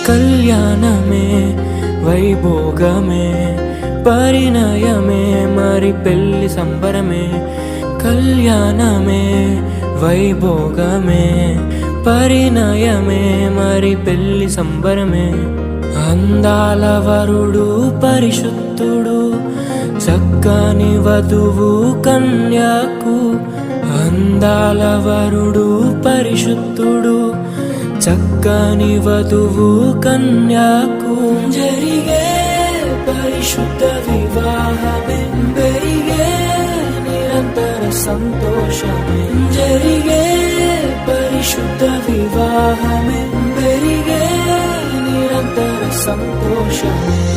కళ్యాణమే వైభోగమే పరిణయమే మరి పెళ్లి సంబరమే. కళ్యాణమే వైభోగమే పరిణయమే మరి పెళ్లి సంబరమే. అందాల వరుడు పరిశుద్ధుడు చక్కని వధువు కన్యాకు. అందాల వరుడు పరిశుద్ధుడు చక్కని వధువు కన్యాకు. జరిగే పరిశుద్ధ వివాహమే పెరిగే నిరంతర సంతోషమే. జరిగే పరిశుద్ధ వివాహమే పెరిగే నిరంతర సంతోషమే.